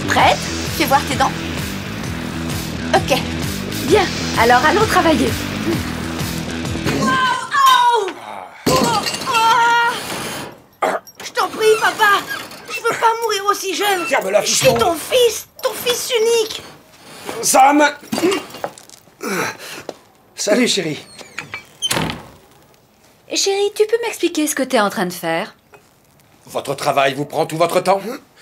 Prête? Fais voir tes dents. Ok. Bien, alors allons travailler. Je t'en prie, papa. Je veux pas mourir aussi jeune. Ferme-la, Je suis fiston. ton fils unique. Sam! Salut, chérie. Chérie, tu peux m'expliquer ce que t'es en train de faire? Votre travail vous prend tout votre temps?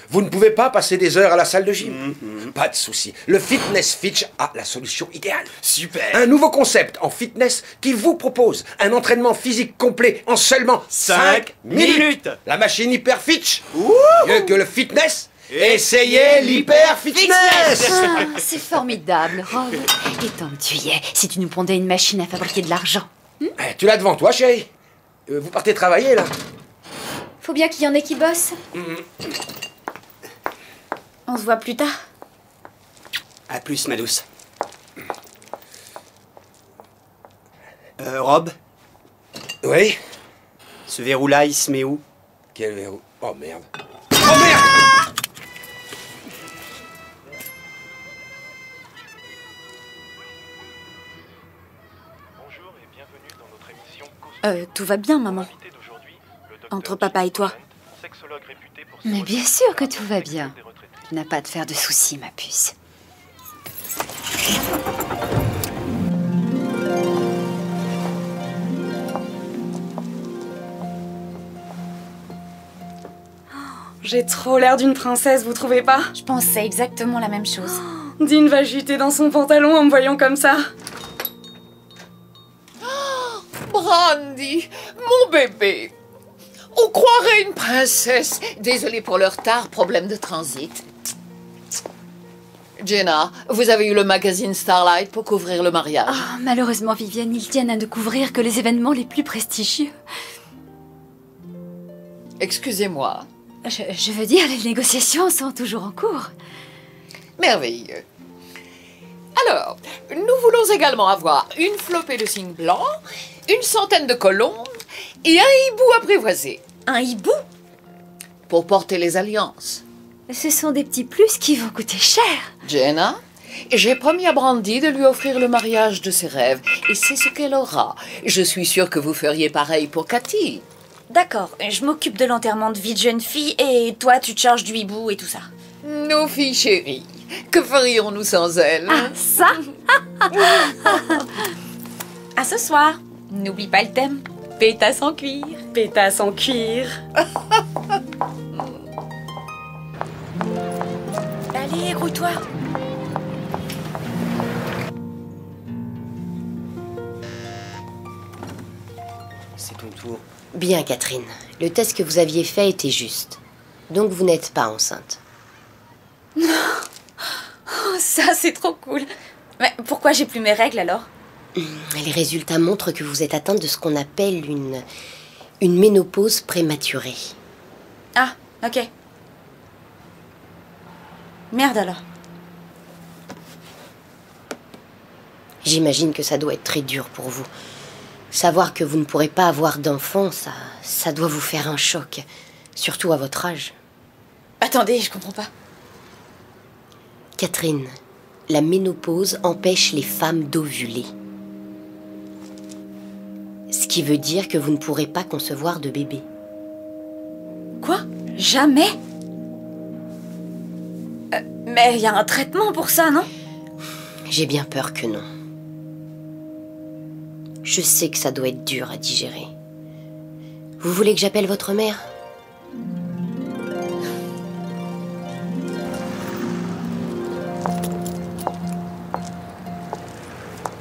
Vous ne pouvez pas passer des heures à la salle de gym? Pas de souci. Le Fitness Fitch a la solution idéale. Super. Un nouveau concept en fitness qui vous propose un entraînement physique complet en seulement 5 minutes. La machine Hyper Fitch. Mieux que le fitness, essayez l'Hyper Fitness. Ah, c'est formidable, Rob. Et tant que tu y es, si tu nous pondais une machine à fabriquer de l'argent. Tu l'as devant toi, chérie. Vous partez travailler, là? Faut bien qu'il y en ait qui bossent. On se voit plus tard. À plus, ma douce. Rob, Oui? ce verrou-là, il se met où? Quel verrou? Oh, merde. Oh, merde! Bonjour et bienvenue dans notre émission Tout va bien, maman. Invité d'aujourd'hui, le docteur Entre papa et toi. sexologue réputé pour ses Mais bien recherches sûr que sur tout la va protection bien. des retraités. Tu n'as pas à te faire de soucis, ma puce. J'ai trop l'air d'une princesse, vous trouvez pas? Je pensais exactement la même chose. Dean va juter dans son pantalon en me voyant comme ça. Brandy, mon bébé. On croirait une princesse. Désolée pour le retard, problème de transit. Jenna, vous avez eu le magazine Starlight pour couvrir le mariage. Ah, malheureusement, Vivienne, ils tiennent à ne couvrir que les événements les plus prestigieux. Excusez-moi. Je veux dire, les négociations sont toujours en cours. Merveilleux. Alors, nous voulons également avoir une flopée de cygnes blancs, une centaine de colombes et un hibou apprivoisé. Un hibou? Pour porter les alliances. Ce sont des petits plus qui vont coûter cher. Jenna, j'ai promis à Brandy de lui offrir le mariage de ses rêves et c'est ce qu'elle aura. Je suis sûre que vous feriez pareil pour Cathy. D'accord, je m'occupe de l'enterrement de vie de jeune fille et toi tu te charges du hibou et tout ça. Nos filles chéries, que ferions-nous sans elles? Ah, ça? À ce soir. N'oublie pas le thème. Pétasse en cuir. Pétasse en cuir. Allez, grouille-toi. C'est ton tour. Bien, Catherine. Le test que vous aviez fait était juste. Donc vous n'êtes pas enceinte. Oh, ça, c'est trop cool. Mais pourquoi j'ai plus mes règles alors? Les résultats montrent que vous êtes atteinte de ce qu'on appelle une ménopause prématurée. Ah, ok. Merde alors. J'imagine que ça doit être très dur pour vous. Savoir que vous ne pourrez pas avoir d'enfant, ça doit vous faire un choc. Surtout à votre âge. Attendez, je comprends pas. Catherine, la ménopause empêche les femmes d'ovuler. Ce qui veut dire que vous ne pourrez pas concevoir de bébé. Quoi? Jamais? Mais il y a un traitement pour ça, non? J'ai bien peur que non. Je sais que ça doit être dur à digérer. Vous voulez que j'appelle votre mère ?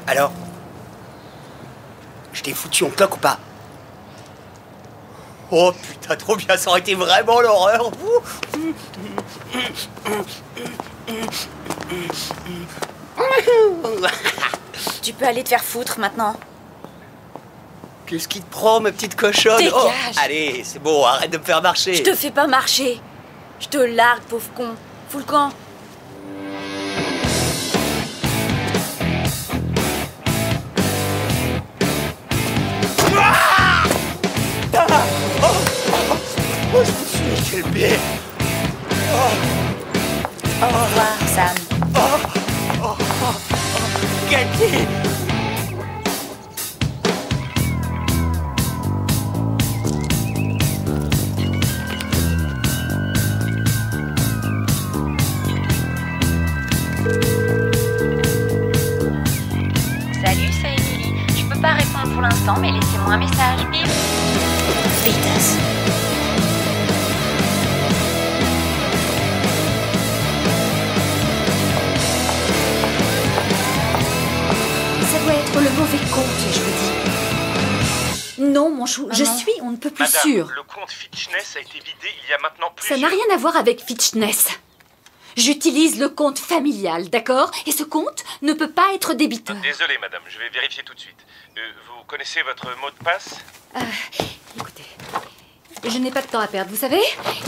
Alors, je t'ai foutu en cloque ou pas? Oh putain, trop bien, ça aurait été vraiment l'horreur. Tu peux aller te faire foutre maintenant. Qu'est-ce qui te prend, ma petite cochonne? Dégage. Oh, allez, c'est bon, arrête de me faire marcher. Je te fais pas marcher. Je te largue, pauvre con. Fous le camp. Oh, je me suis niqué le pied. Au revoir, Sam. Cathy! Salut, c'est Émilie. Je peux pas répondre pour l'instant, mais laissez-moi un message. Bip. Vitas. Ça doit être le mauvais compte, je vous dis. Non, mon chou, je suis on ne peut plus Madame, sûr. le compte Fitchness a été vidé il y a maintenant Ça plusieurs... n'a rien à voir avec Fitchness. J'utilise le compte familial, d'accord? Et ce compte ne peut pas être débiteur. Désolé, madame, je vais vérifier tout de suite. Vous connaissez votre mot de passe? Écoutez, je n'ai pas de temps à perdre, vous savez?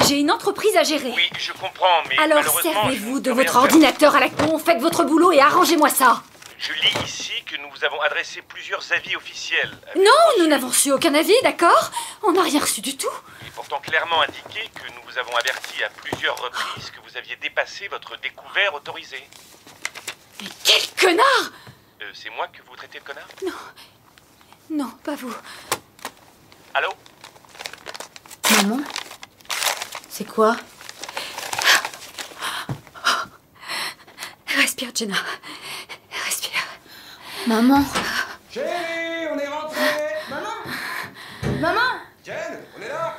J'ai une entreprise à gérer. Oui, je comprends, mais Alors malheureusement... servez-vous je de ne peux votre rien faire. ordinateur à la con, faites votre boulot et arrangez-moi ça. Je lis ici que nous vous avons adressé plusieurs avis officiels. Non, nous n'avons reçu aucun avis, d'accord? On n'a rien reçu du tout. Il est pourtant clairement indiqué que nous vous avons averti à plusieurs reprises que vous aviez dépassé votre découvert autorisé. Mais quel connard! C'est moi que vous traitez de connard? Non, pas vous. Allô? Maman? C'est quoi? Respire, Jenna. Respire. Maman? Chérie, on est rentré. Maman! Jen, on est là.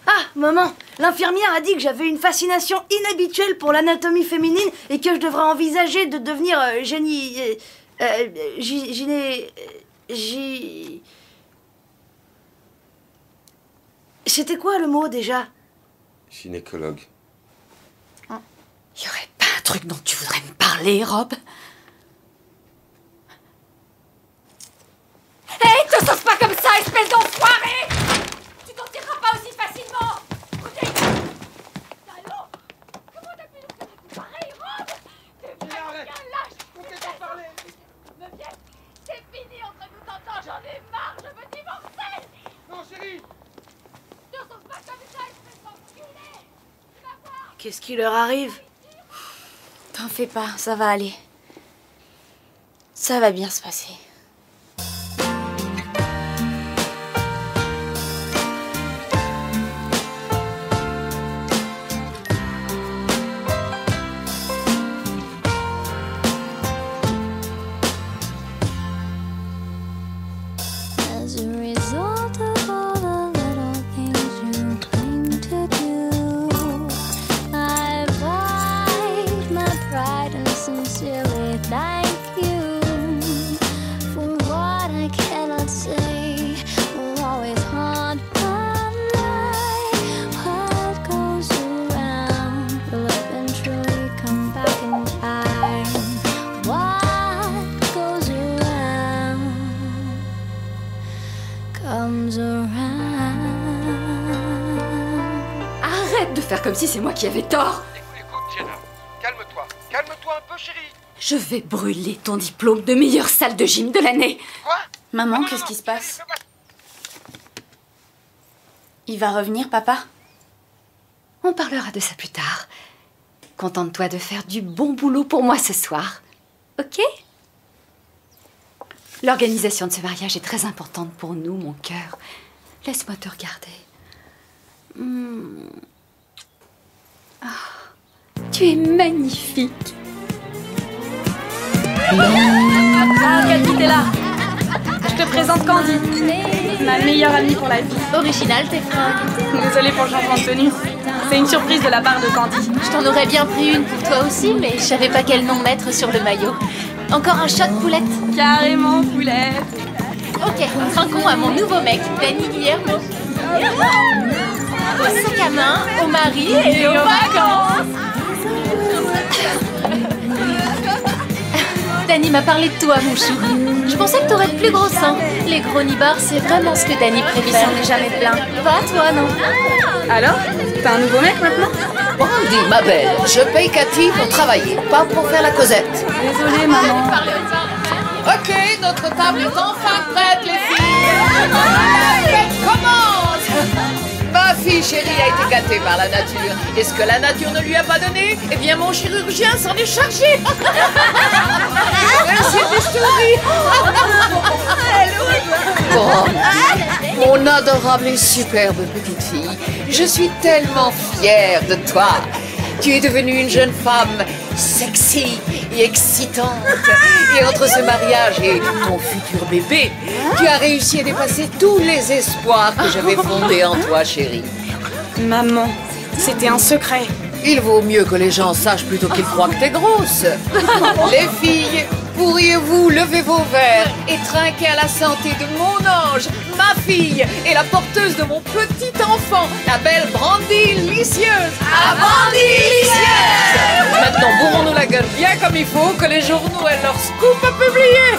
Ah, maman, l'infirmière a dit que j'avais une fascination inhabituelle pour l'anatomie féminine et que je devrais envisager de devenir C'était quoi le mot déjà? Gynécologue. Y aurait pas un truc dont tu voudrais me parler, Rob? Hé, te sauve pas comme ça, espèce d'enfoiré! Tu t'en tireras pas aussi facilement! Ok? Allô? Comment t'as pu nous faire pareil, Rob? T'es vraiment bien lâche! Me viens, c'est fini entre nous t'entends, j'en ai marre, je veux divorcer! Non, chérie. Te sauve pas comme ça, espèce d'enculé! Tu vas voir! Qu'est-ce qui leur arrive? T'en fais pas, ça va aller. Ça va bien se passer. As a result of all the little things you claim to do, I've lied my pride and sincerely thank you for what I cannot say. Will always haunt my mind. What goes around will eventually come back in time. What goes around comes around. Arrête de faire comme si c'est moi qui avais tort! Écoute, Jenna, calme-toi. Calme-toi un peu, chérie. Je vais brûler ton diplôme de meilleure salle de gym de l'année! Quoi? Maman, Non, qu'est-ce non, qui se chérie, passe? fais pas- Il va revenir, papa? On parlera de ça plus tard. Contente-toi de faire du bon boulot pour moi ce soir. Ok? L'organisation de ce mariage est très importante pour nous, mon cœur. Laisse-moi te regarder. Ah, tu es magnifique. Ah, Cathy, t'es là! Je te présente Candy, ma meilleure amie pour la vie. Original, tes fringues. Désolée pour le changement de tenue. C'est une surprise de la part de Candy. Je t'en aurais bien pris une pour toi aussi, mais je savais pas quel nom mettre sur le maillot. Encore un shot, Poulette? Carrément, Poulette. Ok, trinquons à mon nouveau mec, Danny Guillermo. Au sac à main, au mari et aux vacances. Danny m'a parlé de toi, mon chou. Je pensais que t'aurais de plus gros seins. Les gros nibards, c'est vraiment ce que Danny Il préfère. s'en est jamais plaint. Pas toi, non? Alors, t'as un nouveau mec maintenant? Brandy, ma belle, je paye Cathy pour travailler, pas pour faire la causette. Désolée, maman. Ok, notre table est enfin prête, les filles. La fête commence. Ma fille chérie a été gâtée par la nature. Et ce que la nature ne lui a pas donné, eh bien mon chirurgien s'en est chargé. Merci, Bistouri. Bon, mon adorable et superbe petite fille, je suis tellement fière de toi. Tu es devenue une jeune femme sexy et excitante. Et entre ce mariage et ton futur bébé, tu as réussi à dépasser tous les espoirs que j'avais fondés en toi, chérie. Maman, c'était un secret. Il vaut mieux que les gens sachent plutôt qu'ils croient que t'es grosse. Les filles, pourriez-vous lever vos verres et trinquer à la santé de mon ange, ma fille et la porteuse de mon petit enfant, la belle Brandy Licieuse. À Brandy Licieuse. Maintenant, bourrons-nous la gueule bien comme il faut, que les journaux aient leur scoop à publier.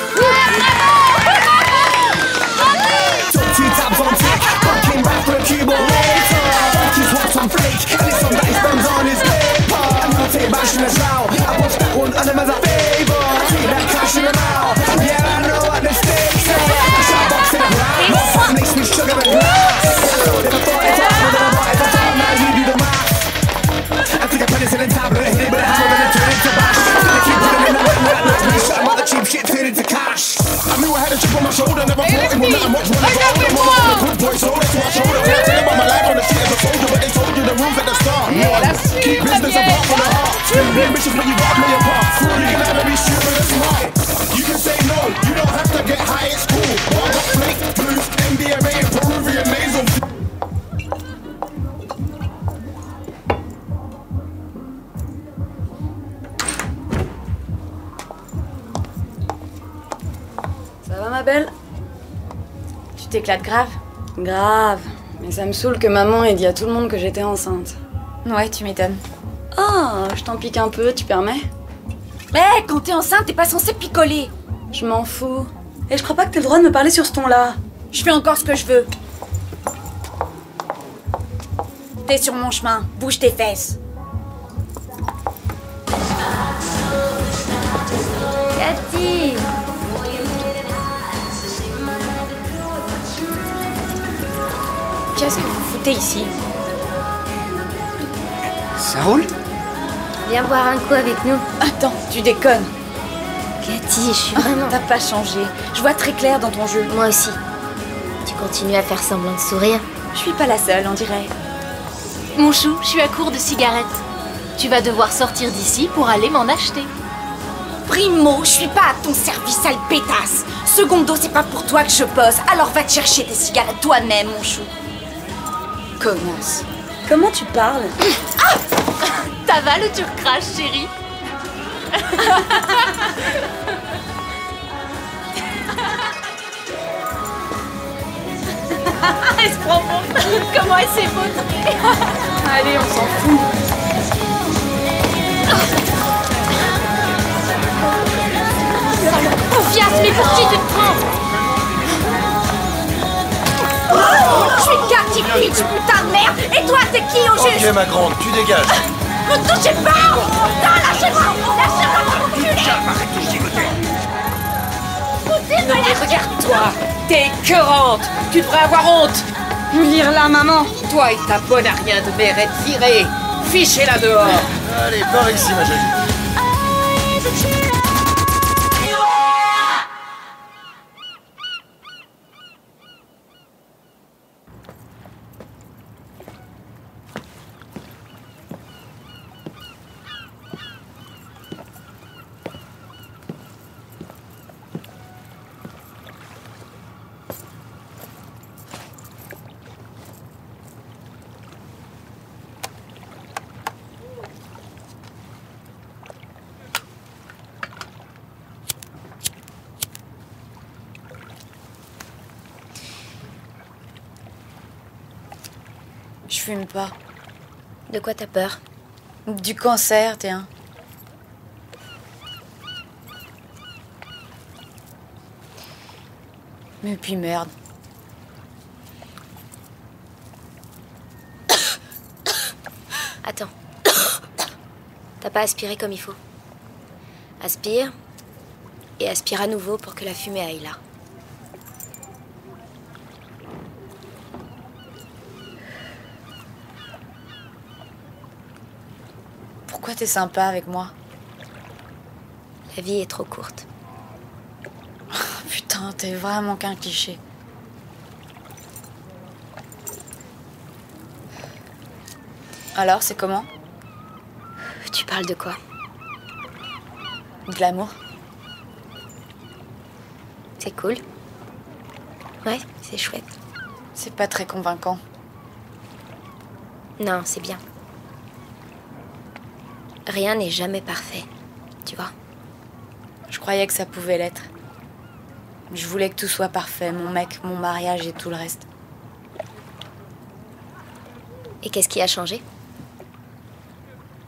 Ça va, ma belle? Tu t'éclates grave? Grave. Mais ça me saoule que maman ait dit à tout le monde que j'étais enceinte. Ouais, tu m'étonnes. Ah, je t'en pique un peu, tu permets? Mais quand t'es enceinte, t'es pas censé picoler. Je m'en fous. Et je crois pas que t'aies le droit de me parler sur ce ton-là. Je fais encore ce que je veux. T'es sur mon chemin, bouge tes fesses. Cathy! Qu'est-ce que vous foutez ici? Ça roule? Viens boire un coup avec nous. Attends, tu déconnes. Cathy, je suis vraiment... T'as pas changé. Je vois très clair dans ton jeu. Moi aussi. Tu continues à faire semblant de sourire. Je suis pas la seule, on dirait. Mon chou, je suis à court de cigarettes. Tu vas devoir sortir d'ici pour aller m'en acheter. Primo, je suis pas à ton service, sale pétasse. Secondo, c'est pas pour toi que je bosse. Alors va te chercher tes cigarettes toi-même, mon chou. Connasse. Comment tu parles? T'avales ou tu recraches, chérie? Elle se prend pour qui? Comment elle s'est vautrée? Allez, on s'en fout. Confiance, mais pour qui tu te prends? Je suis Cathy Fitch, putain de merde. Et toi, t'es qui au juste? Ok, ma grande, tu dégages. Me touchez pas! Putain, lâchez-moi! Lâchez-moi, mon enculé! Arrête de gigoter. Non mais regarde-toi, t'es écœurante. Tu devrais avoir honte. Lire là, maman. Toi et ta bonne à rien de mère être virée. Fichez-la dehors. Allez, par ici, ma jolie. Je fume pas. De quoi t'as peur? Du cancer, tiens. Mais puis merde. Attends. T'as pas aspiré comme il faut. Aspire. Et aspire à nouveau pour que la fumée aille là. Pourquoi t'es sympa avec moi? La vie est trop courte. Putain, t'es vraiment qu'un cliché. Alors, c'est comment? Tu parles de quoi? De l'amour. C'est cool. Ouais, c'est chouette. C'est pas très convaincant. Non, c'est bien. Rien n'est jamais parfait, tu vois. Je croyais que ça pouvait l'être. Je voulais que tout soit parfait, mon mec, mon mariage et tout le reste. Et qu'est-ce qui a changé?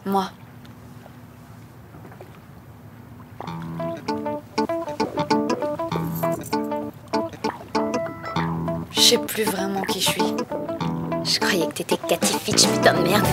Moi. Je sais plus vraiment qui je suis. Je croyais que t'étais Cathy Fitch, putain de merde.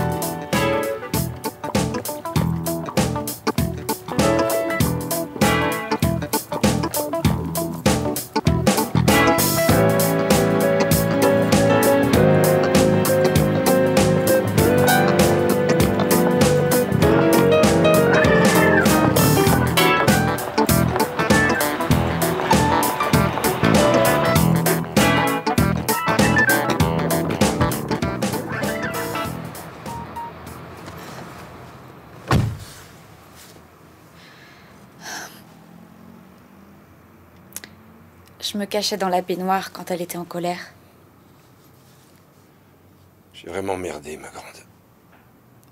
Je me cachais dans la baignoire quand elle était en colère. J'ai vraiment merdé, ma grande.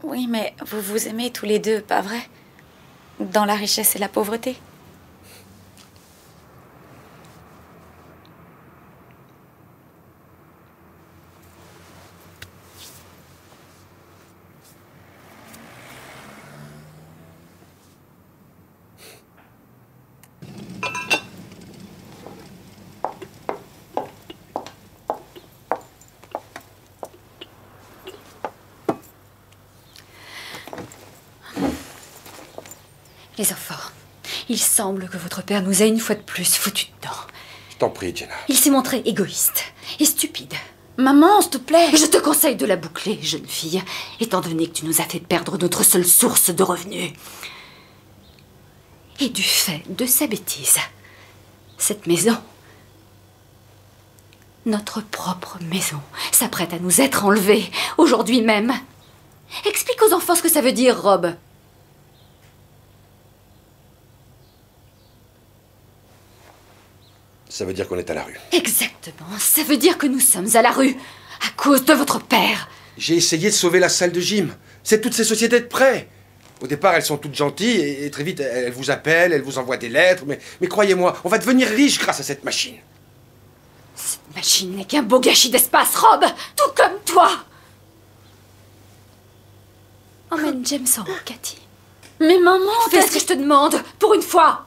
Oui, mais vous vous aimez tous les deux, pas vrai? Dans la richesse et la pauvreté. Les enfants, il semble que votre père nous a une fois de plus foutu dedans. Je t'en prie, Jenna. Il s'est montré égoïste et stupide. Maman, s'il te plaît. Je te conseille de la boucler, jeune fille, étant donné que tu nous as fait perdre notre seule source de revenus. Et du fait de sa bêtise, cette maison, notre propre maison, s'apprête à nous être enlevée, aujourd'hui même. Explique aux enfants ce que ça veut dire, Rob. Ça veut dire qu'on est à la rue. Exactement, ça veut dire que nous sommes à la rue, à cause de votre père. J'ai essayé de sauver la salle de gym. C'est toutes ces sociétés de prêt. Au départ, elles sont toutes gentilles et très vite, elles vous appellent, elles vous envoient des lettres. Mais croyez-moi, on va devenir riche grâce à cette machine. Cette machine n'est qu'un beau gâchis d'espace, Rob, tout comme toi. Emmène James en haut, Cathy. Mais maman, fais ce que je te demande, pour une fois.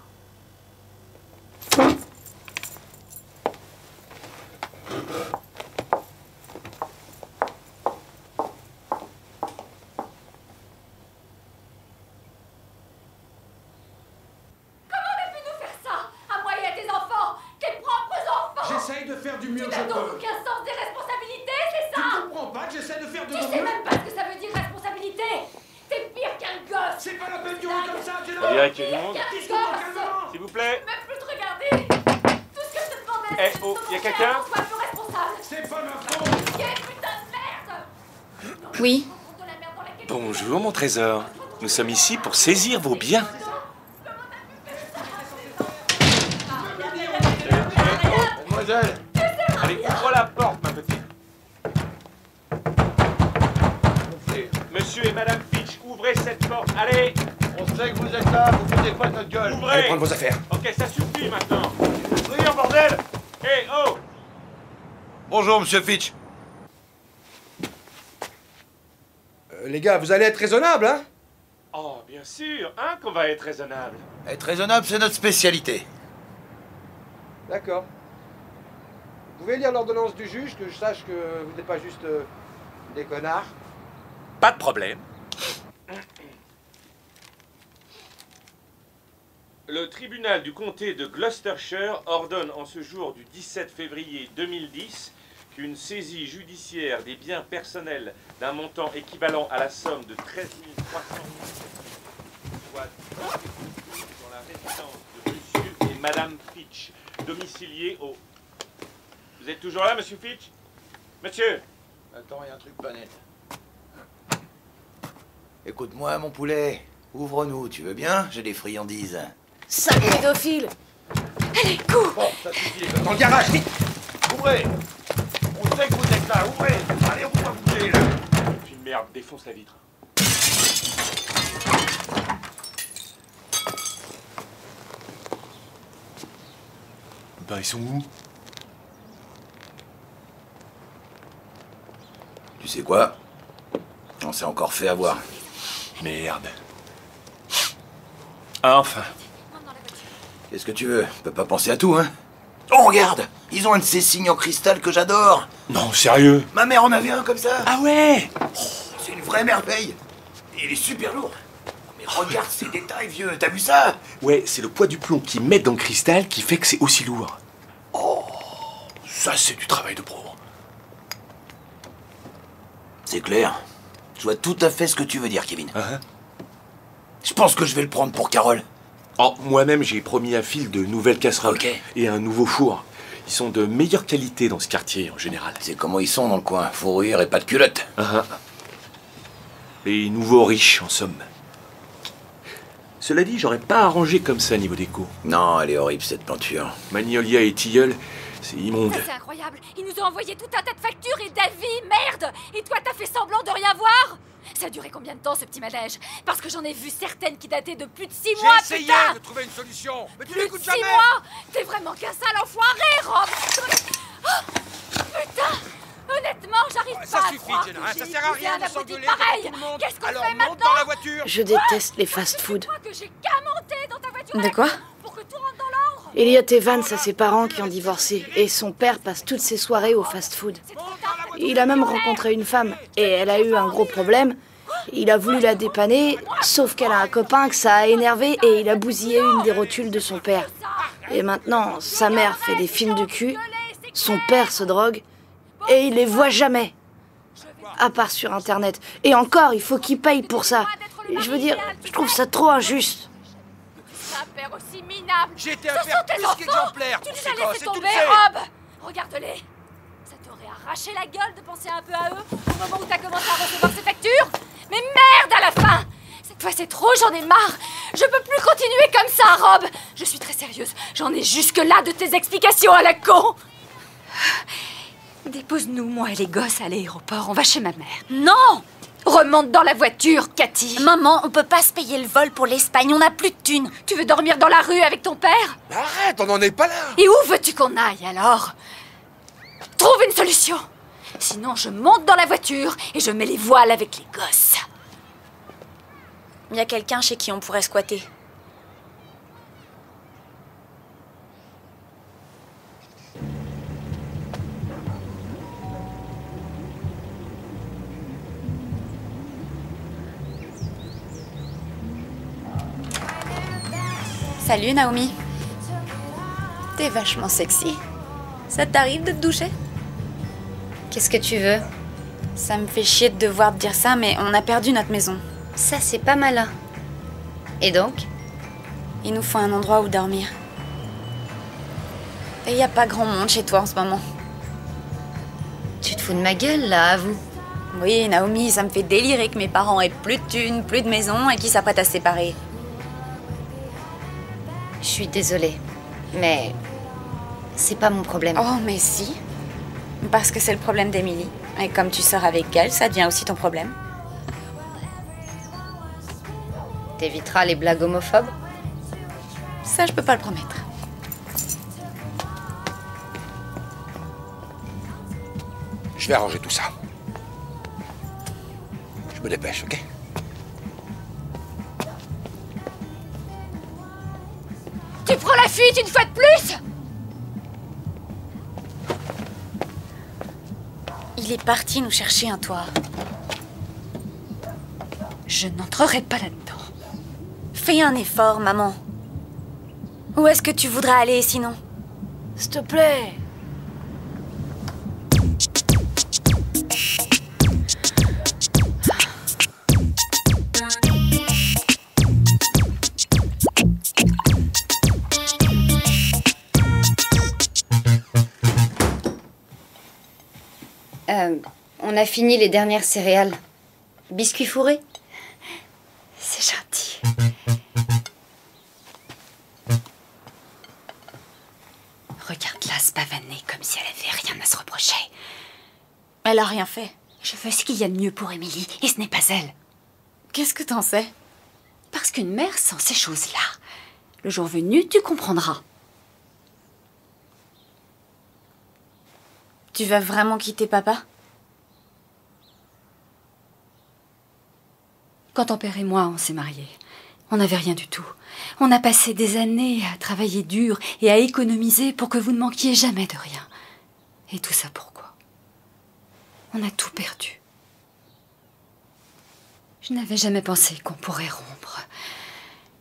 J'essaye de faire du mieux que je peux. Tu n'as donc aucun sens des responsabilités, c'est ça? Tu comprends pas que j'essaie de faire de Tu mon sais mieux? même pas ce que ça veut dire responsabilité. T'es pire qu'un gosse. C'est pas la peine de jouer comme ça, Jenna. On dirait qu'il y a du monde. Discute-toi calmement. S'il vous plaît. Je peux plus te regarder. Tout ce que je te demandais, Eh, c'est oh, de y a quelqu'un? qu'on soit plus responsable. C'est pas ma faute. Quelle putain de merde. Oui. Bonjour, mon trésor. Nous sommes ici pour saisir vos biens. Mademoiselle. Allez, ouvre la porte, ma petite. Monsieur et Madame Fitch, ouvrez cette porte. Allez. On sait que vous êtes là, vous foutez pas de notre gueule. Ouvrez. Allez prendre vos affaires. Ok, ça suffit maintenant. Soyez en bordel. Hé, oh. Bonjour, monsieur Fitch. Les gars, vous allez être raisonnables, hein? Oh, bien sûr, hein, qu'on va être raisonnable. Être raisonnable, c'est notre spécialité. D'accord. Vous pouvez lire l'ordonnance du juge, que je sache que vous n'êtes pas juste des connards? Pas de problème. Le tribunal du comté de Gloucestershire ordonne en ce jour du 17 février 2010 qu'une saisie judiciaire des biens personnels d'un montant équivalent à la somme de 13 300 soit dans la résidence de monsieur et madame Fitch, domiciliés au... Vous êtes toujours là, monsieur Fitch? Monsieur? Attends, il y a un truc pas net. Écoute-moi, mon poulet. Ouvre-nous, tu veux bien? J'ai des friandises. Sale pédophile! Allez, cours! Bon, ça suffit, les gars. Dans le garage, vite! Ouvrez! On sait que vous êtes là, ouvrez! Allez, on va bouger, là! Puis merde, défonce la vitre. Ben, ils sont où? Tu sais quoi? On s'est encore fait avoir. Merde. Enfin. Qu'est-ce que tu veux? On peut pas penser à tout, hein? Oh, regarde! Ils ont un de ces signes en cristal que j'adore! Non, sérieux? Ma mère en avait un comme ça! Ah ouais? Oh, c'est une vraie merveille! Et il est super lourd! Mais regarde ces détails, vieux! T'as vu ça? Ouais, c'est le poids du plomb qu'ils mettent dans le cristal qui fait que c'est aussi lourd. Oh, ça c'est du travail de pro. C'est clair. Je vois tout à fait ce que tu veux dire, Kevin. Uh-huh. Je pense que je vais le prendre pour Carole. Oh, moi-même j'ai promis à Phil de nouvelles casseroles. Ok. Et un nouveau four. Ils sont de meilleure qualité dans ce quartier en général. C'est comment ils sont dans le coin. Fourrure et pas de culotte. Uh-huh. Les nouveaux riches, en somme. Cela dit, j'aurais pas arrangé comme ça niveau déco. Non, elle est horrible cette peinture. Magnolia et tilleul, c'est immonde. Ça, c'est incroyable. Ils nous ont envoyé tout un tas de factures et d'avis, merde. Et toi, t'as fait semblant de rien voir? Ça a duré combien de temps, ce petit manège? Parce que j'en ai vu certaines qui dataient de plus de 6 mois, J'ai essayé putain. de trouver une solution, mais tu Plus de n'écoutes 6 jamais! mois. T'es vraiment qu'un sale enfoiré, Rob. Oh, putain. Honnêtement, j'arrive Ça pas à suffit, croire Jenna, que ça j'ai sert à épousé rien un de abruti s'engueuler pareil. devant tout le monde. Qu'est-ce qu'on Alors fait monte maintenant? dans la voiture! Je déteste les fast-food. Que j'ai qu'à monter dans ta voiture. De quoi? Pour que tout rentre dans l'ordre. Elliot Evans a ses parents qui ont divorcé et son père passe toutes ses soirées au fast-food. Il a même rencontré une femme et elle a eu un gros problème. Il a voulu la dépanner, sauf qu'elle a un copain que ça a énervé et il a bousillé une des rotules de son père. Et maintenant, sa mère fait des films de cul, son père se drogue et il les voit jamais. À part sur Internet. Et encore, il faut qu'il paye pour ça. Je veux dire, je trouve ça trop injuste. Un père aussi minable. J'ai été un Ce père sont tes plus enfants. qu'exemplaire Tu pour les ces as gosses, laissés et tu le tomber, sais. Rob. Regarde-les. Ça t'aurait arraché la gueule de penser un peu à eux au moment où t'as commencé à recevoir ces factures. Mais merde à la fin. Cette fois c'est trop, j'en ai marre. Je peux plus continuer comme ça, Rob. Je suis très sérieuse. J'en ai jusque-là de tes explications à la con. Dépose-nous, moi et les gosses, à l'aéroport. On va chez ma mère. Non! Remonte dans la voiture, Cathy. Maman, on peut pas se payer le vol pour l'Espagne, on n'a plus de thunes. Tu veux dormir dans la rue avec ton père? Arrête, on n'en est pas là! Et où veux-tu qu'on aille alors? Trouve une solution. Sinon, je monte dans la voiture et je mets les voiles avec les gosses. Il y a quelqu'un chez qui on pourrait squatter. Salut Naomi. T'es vachement sexy. Ça t'arrive de te doucher? Qu'est-ce que tu veux? Ça me fait chier de devoir te dire ça, mais on a perdu notre maison. Ça, c'est pas malin. Et donc? Il nous faut un endroit où dormir. Et y a pas grand monde chez toi en ce moment. Tu te fous de ma gueule, là, avoue. Oui, Naomi, ça me fait délirer que mes parents aient plus de thunes, plus de maison et qu'ils s'apprêtent à se séparer. Je suis désolée, mais c'est pas mon problème. Oh, mais si. Parce que c'est le problème d'Emily. Et comme tu sors avec elle, ça devient aussi ton problème. T'éviteras les blagues homophobes? Ça, je peux pas le promettre. Je vais arranger tout ça. Je me me dépêche, ok? Tu prends la fuite une fois de plus? Il est parti nous chercher un toit. Je n'entrerai pas là-dedans. Fais un effort, maman. Où est-ce que tu voudrais aller sinon? S'il te plaît. On a fini les dernières céréales. Biscuits fourrés? C'est gentil. Regarde-la se pavaner comme si elle avait rien à se reprocher. Elle a rien fait. Je veux ce qu'il y a de mieux pour Émilie, et ce n'est pas elle. Qu'est-ce que t'en sais? Parce qu'une mère sans ces choses-là, le jour venu, tu comprendras. Tu vas vraiment quitter papa? Quand ton père et moi, on s'est mariés, on n'avait rien du tout. On a passé des années à travailler dur et à économiser pour que vous ne manquiez jamais de rien. Et tout ça pourquoi? On a tout perdu. Je n'avais jamais pensé qu'on pourrait rompre.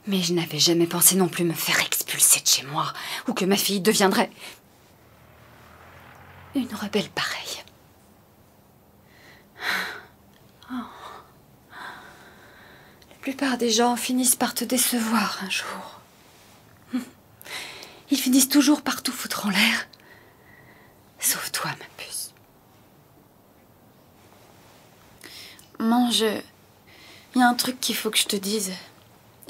Mais je n'avais jamais pensé non plus me faire expulser de chez moi ou que ma fille deviendrait une rebelle pareille. Oh. La plupart des gens finissent par te décevoir un jour. Ils finissent toujours par tout foutre en l'air. Sauf toi, ma puce. Mange. Il y a un truc qu'il faut que je te dise.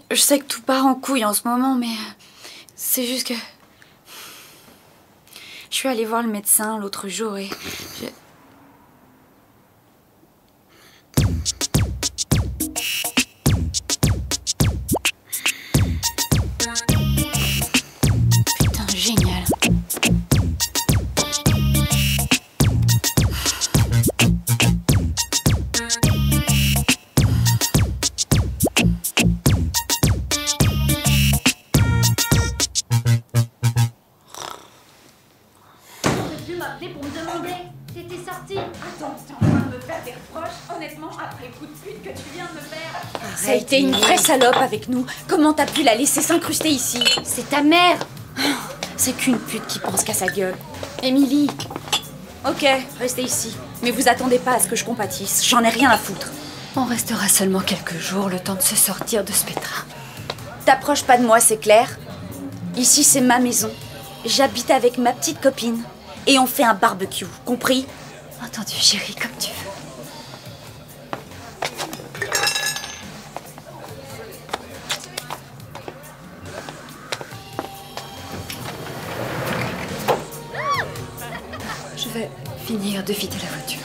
Je sais que tout part en couille en ce moment, mais c'est juste que... Je suis allée voir le médecin l'autre jour et... Putain, génial. Pour me demander, t'étais sortie. Attends, t'es en train de me faire des reproches, honnêtement, après le coup de pute que tu viens de me faire. Ça a été une vraie salope avec nous. Comment t'as pu la laisser s'incruster ici? C'est ta mère. C'est qu'une pute qui pense qu'à sa gueule. Émilie. Ok, restez ici. Mais vous attendez pas à ce que je compatisse. J'en ai rien à foutre. On restera seulement quelques jours, le temps de se sortir de ce pétrin. T'approches pas de moi, c'est clair? Ici, c'est ma maison. J'habite avec ma petite copine. Et on fait un barbecue, compris? Entendu, chérie, comme tu veux. Je vais finir de vider la voiture.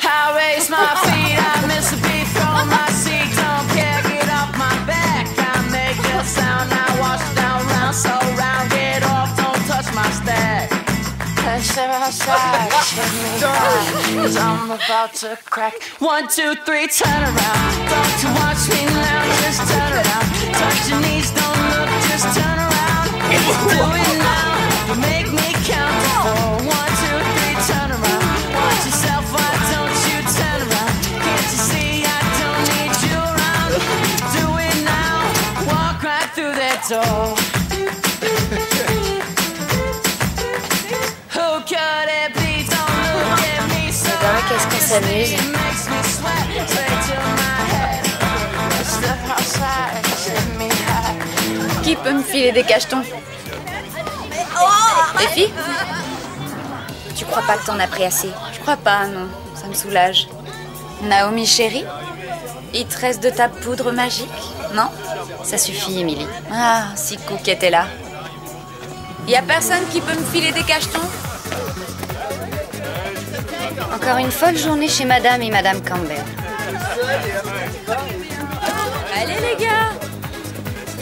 I raise my feet, I miss a beat from my seat. Don't care, get off my back. I make a sound, I wash down, round, so round. Get off, don't touch my stack. Step outside, shake me high, 'cause I'm about to crack. 1, 2, 3, turn around. Don't you watch me now, just turn around. Touch your knees, don't look, just turn around. Do it now, you make me count to 4. 1, 2, 3, turn around. Watch yourself, why don't you turn around? Can't you see I don't need you around? Do it now, walk right through that door. Who could it be? Don't look at me so Ben, qu'est-ce qu'on s'amuse? it makes me sweat straight to my head. Step outside, shake me high. Qui peut me filer des cachetons? Les filles? Tu crois pas que t'en as pris assez? Je crois pas, non. Ça me soulage. Naomi chérie? Il te reste de ta poudre magique? Non? Ça suffit, Émilie. Ah, si Cook était là. Y a personne qui peut me filer des cachetons? Encore une folle journée chez Madame et Madame Campbell. Allez les gars!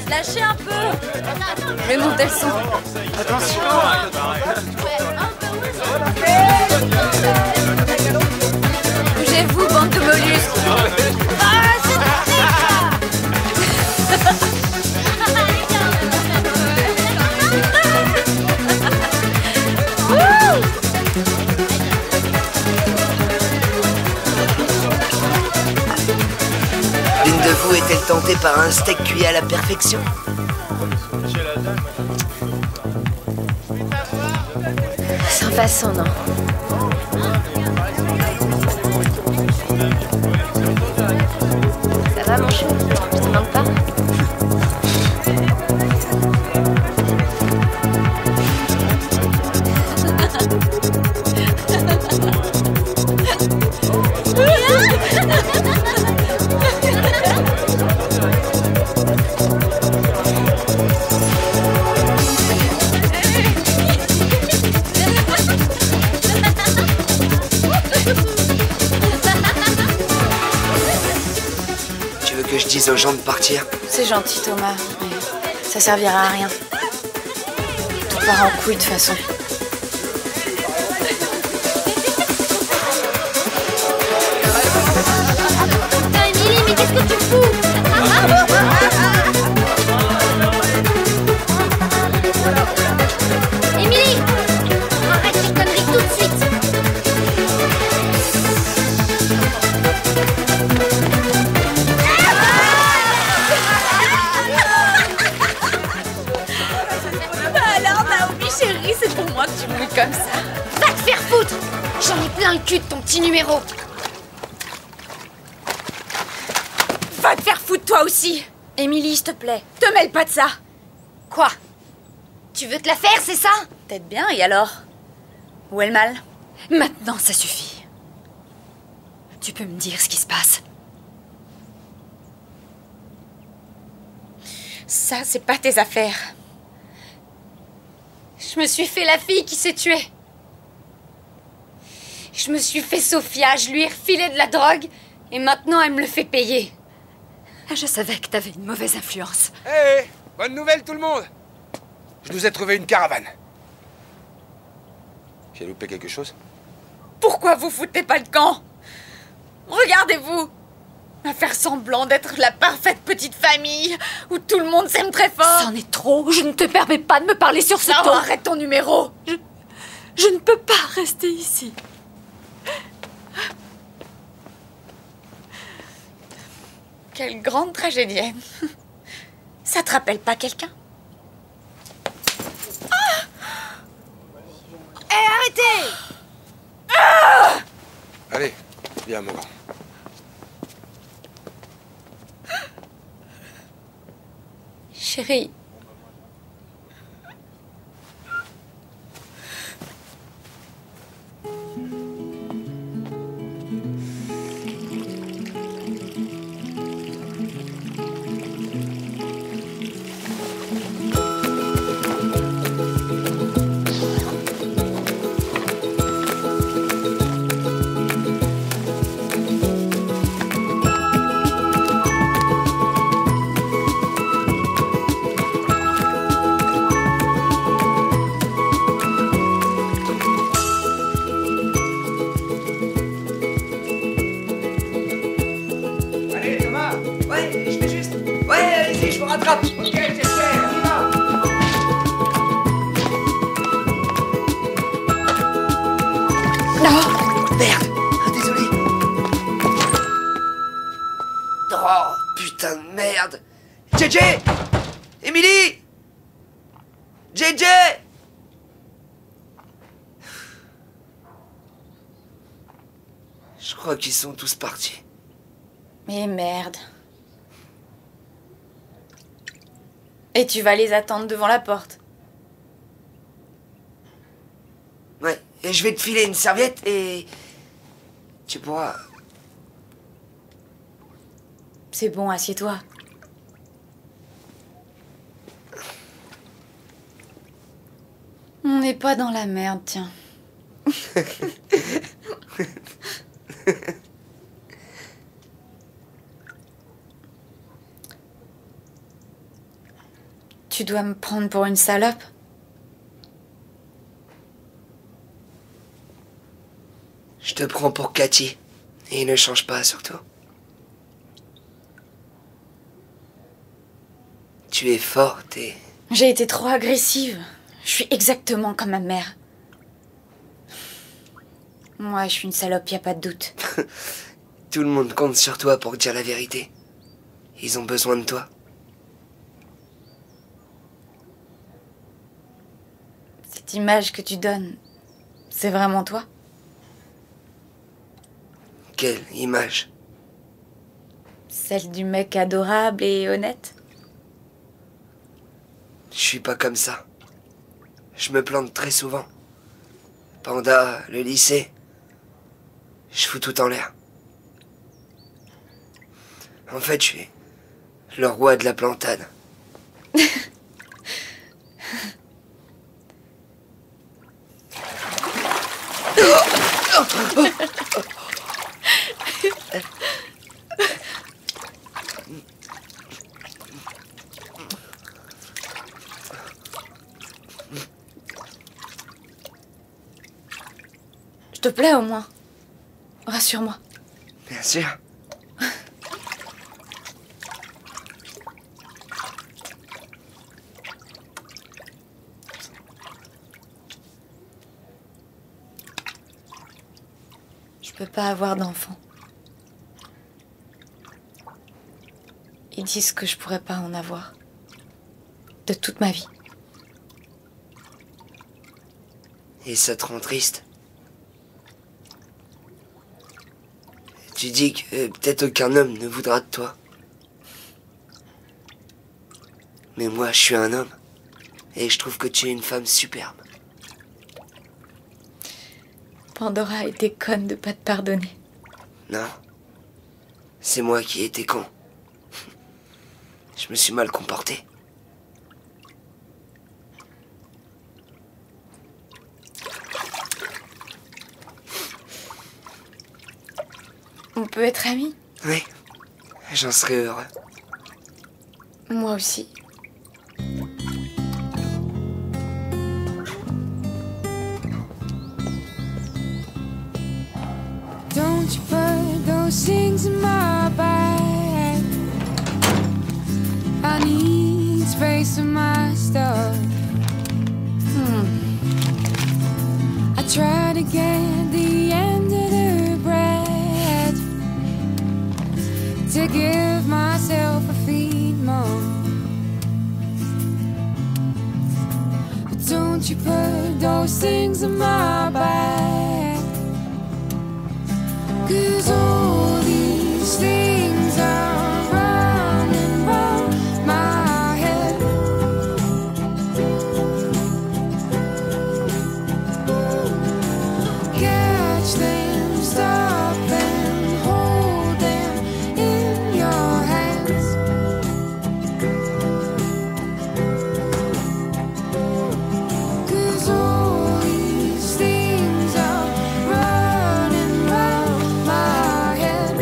Lâchez un peu. Je vais monter le son. Attention. Bougez-vous, bande de mollusques. Ah, c'est L'une de vous est-elle tentée par un steak cuit à la perfection? Sans façon, non. Ça va, mon chou? Je te manque pas? Tu veux que je dise aux gens de partir? C'est gentil, Thomas, mais ça servira à rien. Tout part en couille de toute façon. Putain, Émilie, mais qu'est-ce que tu fous? Émilie, arrête tes conneries tout de suite. Bah alors, Naomi chérie, c'est pour moi que tu mouilles comme ça. Va te faire foutre! J'en ai plein le cul de ton petit numéro. Va te faire foutre toi aussi. Émilie, s'il te plaît, te mêle pas de ça. Quoi? Tu veux te la faire, c'est ça? Peut-être bien, et alors? Où est le mal? Maintenant, ça suffit. Tu peux me dire ce qui se passe? Ça, c'est pas tes affaires. Je me suis fait la fille qui s'est tuée. Je me suis fait Sophia, je lui ai refilé de la drogue, et maintenant elle me le fait payer. Je savais que t'avais une mauvaise influence. Hé, bonne nouvelle tout le monde! Je nous ai trouvé une caravane. J'ai loupé quelque chose? Pourquoi vous foutez pas le camp? Regardez-vous! À faire semblant d'être la parfaite petite famille où tout le monde s'aime très fort. C'en est trop. Je ne te permets pas de me parler sur ce Non, ton. arrête ton numéro. Je ne peux pas rester ici. Quelle grande tragédienne. Ça te rappelle pas quelqu'un? Hé, arrêtez! Allez, viens mon grand. Chérie. Allez, Thomas. Ouais, je fais juste. Ouais, allez-y, je vous rattrape. Ok, j'espère, on y va. Non. Merde. Ah, désolé. Oh, putain de merde. JJ! Émilie! JJ! Je crois qu'ils sont tous partis. Mais merde. Et tu vas les attendre devant la porte? Ouais, et je vais te filer une serviette et... Tu pourras... C'est bon, assieds-toi. On n'est pas dans la merde, tiens. Tu dois me prendre pour une salope? Je te prends pour Cathy. Et ne change pas, surtout. Tu es forte et... J'ai été trop agressive. Je suis exactement comme ma mère. Moi, je suis une salope, y a pas de doute. Tout le monde compte sur toi pour dire la vérité. Ils ont besoin de toi. Cette image que tu donnes, c'est vraiment toi? Quelle image? Celle du mec adorable et honnête? Je suis pas comme ça. Je me plante très souvent. Panda, le lycée. Je fous tout en l'air. En fait, je suis le roi de la plantade. Je te plais au moins. Rassure-moi. Bien sûr. Je peux pas avoir d'enfant. Ils disent que je pourrais pas en avoir. De toute ma vie. Et ça te rend triste? Tu dis que peut-être aucun homme ne voudra de toi. Mais moi, je suis un homme. Et je trouve que tu es une femme superbe. Pandora a été conne de pas te pardonner. Non. C'est moi qui ai été con. Je me suis mal comporté. On peut être amis? Oui. J'en serais heureux. Moi aussi. Don't you put those things in my bag. I need space for my stuff. I try to get the end of the bread to give myself a feed more. But don't you put those things in my bag. 'Cause all these things are running round my head. Catch them, stop them, hold them in your hands. 'Cause all these things are running round my head.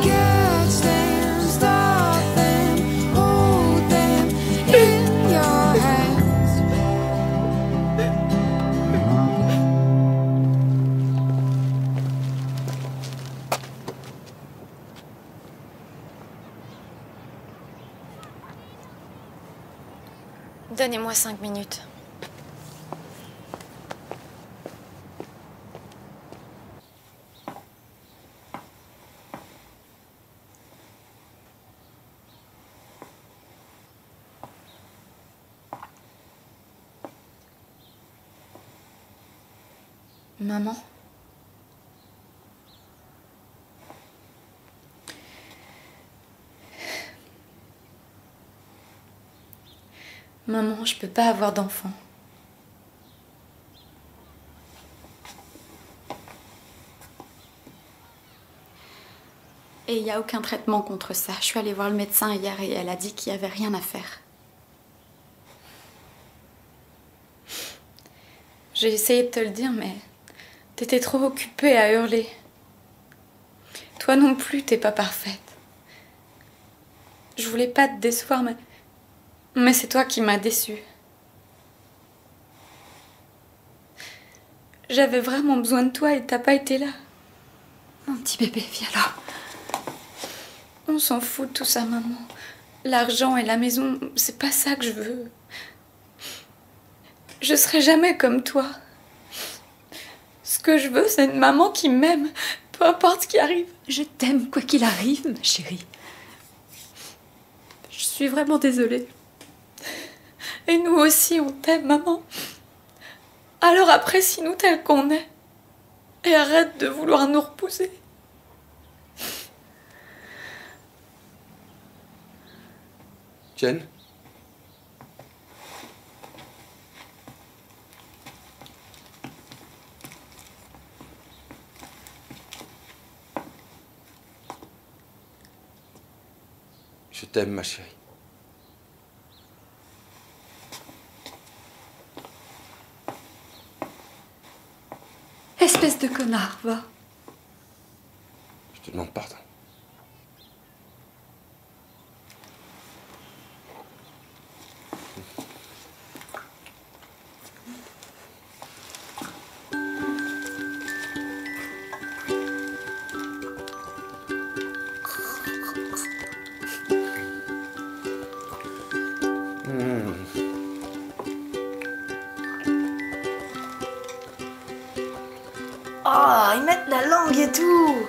Catch them, stop them, hold them in your hands. Donnez-moi 5 minutes. Maman? Maman, je peux pas avoir d'enfant. Et il n'y a aucun traitement contre ça. Je suis allée voir le médecin hier et elle a dit qu'il n'y avait rien à faire. J'ai essayé de te le dire, mais t'étais trop occupée à hurler. Toi non plus, t'es pas parfaite. Je voulais pas te décevoir, mais c'est toi qui m'as déçue. J'avais vraiment besoin de toi et t'as pas été là. Mon petit bébé, viens là. On s'en fout de tout ça, maman. L'argent et la maison, c'est pas ça que je veux. Je serai jamais comme toi. Ce que je veux, c'est une maman qui m'aime, peu importe ce qui arrive. Je t'aime quoi qu'il arrive, ma chérie. Je suis vraiment désolée. Et nous aussi, on t'aime, maman. Alors apprécie-nous tel qu'on est. Et arrête de vouloir nous repousser. Jen? Je t'aime, ma chérie. Espèce de connard, va. Je te demande pardon. Oh, ils mettent la langue et tout.